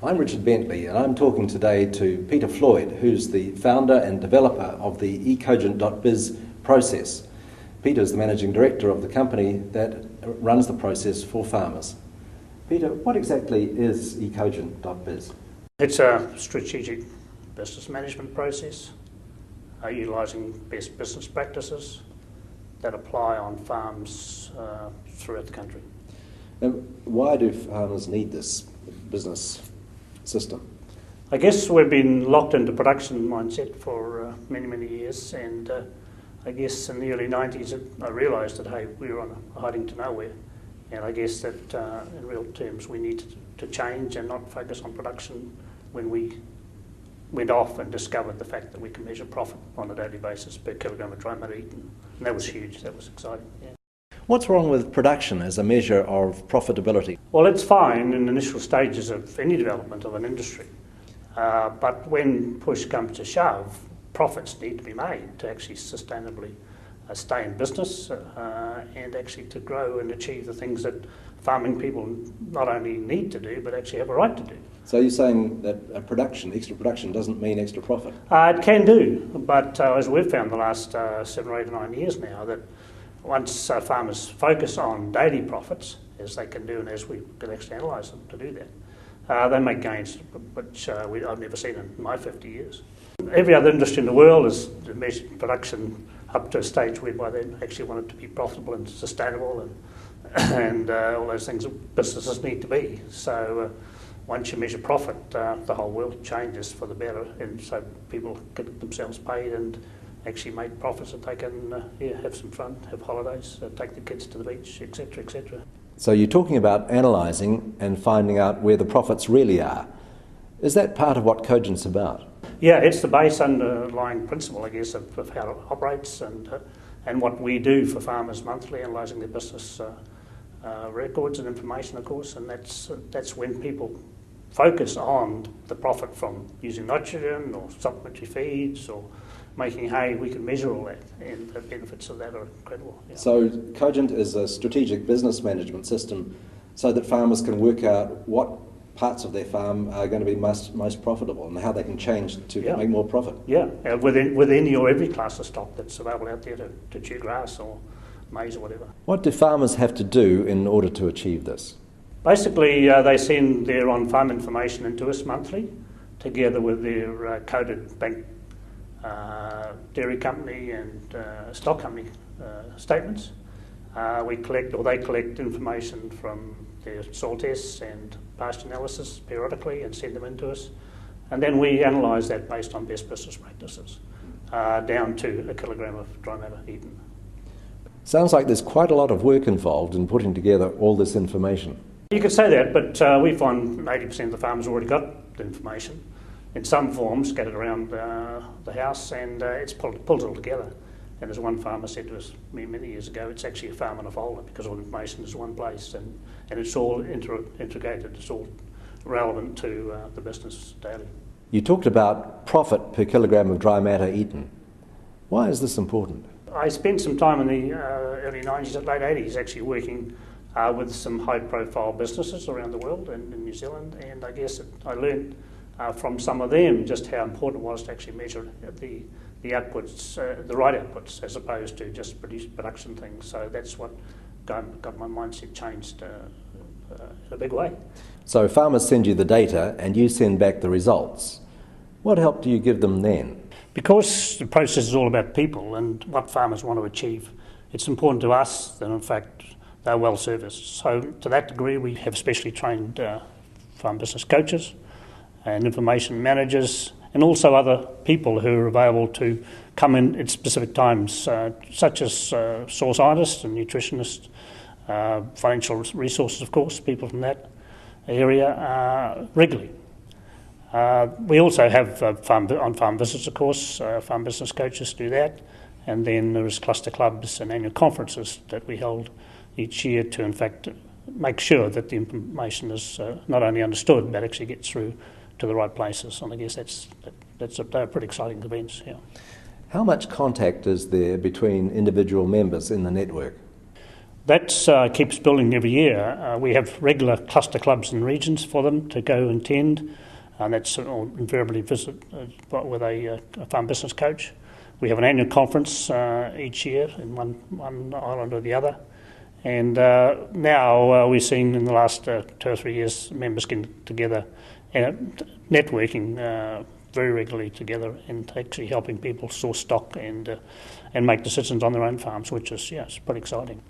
I'm Richard Bentley, and I'm talking today to Peter Floyd, who's the founder and developer of the ecogent.biz process. Peter's the managing director of the company that runs the process for farmers. Peter, what exactly is ecogent.biz? It's a strategic business management process utilising best business practices that apply on farms throughout the country. Why do farmers need this business system? I guess we've been locked into production mindset for many years, and I guess in the early 90s I realised that, hey, we were on a hiding to nowhere, and I guess that in real terms we needed to change and not focus on production when we went off and discovered the fact that we can measure profit on a daily basis per kilogram of dry matter eaten, and that was huge, that was exciting. Yeah. What's wrong with production as a measure of profitability? Well, it's fine in the initial stages of any development of an industry, but when push comes to shove, profits need to be made to actually sustainably stay in business and actually to grow and achieve the things that farming people not only need to do, but actually have a right to do. So you're saying that extra production doesn't mean extra profit? It can do, but as we've found the last 7 or 8 or 9 years now, that once farmers focus on daily profits, as they can do and as we can actually analyse them to do that, they make gains which I've never seen in my 50 years. Every other industry in the world has measured production up to a stage whereby they actually want it to be profitable and sustainable and all those things that businesses need to be. So once you measure profit, the whole world changes for the better, and so people get themselves paid and actually make profits that they can have some fun, have holidays, take the kids to the beach, etc, etc. So you're talking about analysing and finding out where the profits really are. Is that part of what Cogent's about? Yeah, it's the base underlying principle, I guess, of how it operates and what we do for farmers monthly, analysing their business records and information, of course, and that's when people focus on the profit from using nitrogen or supplementary feeds or making hay. We can measure all that, and the benefits of that are incredible. Yeah. So Cogent is a strategic business management system so that farmers can work out what parts of their farm are going to be most profitable and how they can change to make more profit. Yeah, with any or every class of stock that's available out there to chew grass or maize or whatever. What do farmers have to do in order to achieve this? Basically, they send their on-farm information into us monthly, together with their coded bank, dairy company and stock company statements. They collect information from their soil tests and pasture analysis periodically and send them into us. And then we analyse that based on best business practices, down to a kilogram of dry matter eaten. Sounds like there's quite a lot of work involved in putting together all this information. You could say that, but we find 80% of the farmers already got the information in some form, scattered around the house, and it's pulled it all together. And as one farmer said to us many years ago, it's actually a farm in a folder because all the information is in one place, and it's all integrated, it's all relevant to the business daily. You talked about profit per kilogram of dry matter eaten. Why is this important? I spent some time in the early 90s and late 80s actually working with some high-profile businesses around the world and in New Zealand, and I guess I learned from some of them just how important it was to actually measure the outputs, the right outputs, as opposed to just production things. So that's what got my mindset changed in a big way. So farmers send you the data and you send back the results. What help do you give them then? Because the process is all about people and what farmers want to achieve, it's important to us that in fact they're well serviced. So to that degree we have specially trained farm business coaches and information managers, and also other people who are available to come in at specific times, such as soil scientists and nutritionists, financial resources, of course, people from that area regularly. We also have on-farm visits, of course, farm business coaches do that, and then there's cluster clubs and annual conferences that we hold each year to, in fact, make sure that the information is not only understood but actually gets through to the right places, and I guess they're pretty exciting events. Yeah. How much contact is there between individual members in the network? That keeps building every year. We have regular cluster clubs in regions for them to go and attend, and that's invariably visit with a farm business coach. We have an annual conference each year in one island or the other. And now we've seen in the last 2 or 3 years members getting together and networking very regularly together and actually helping people source stock and make decisions on their own farms, which is, it's pretty exciting.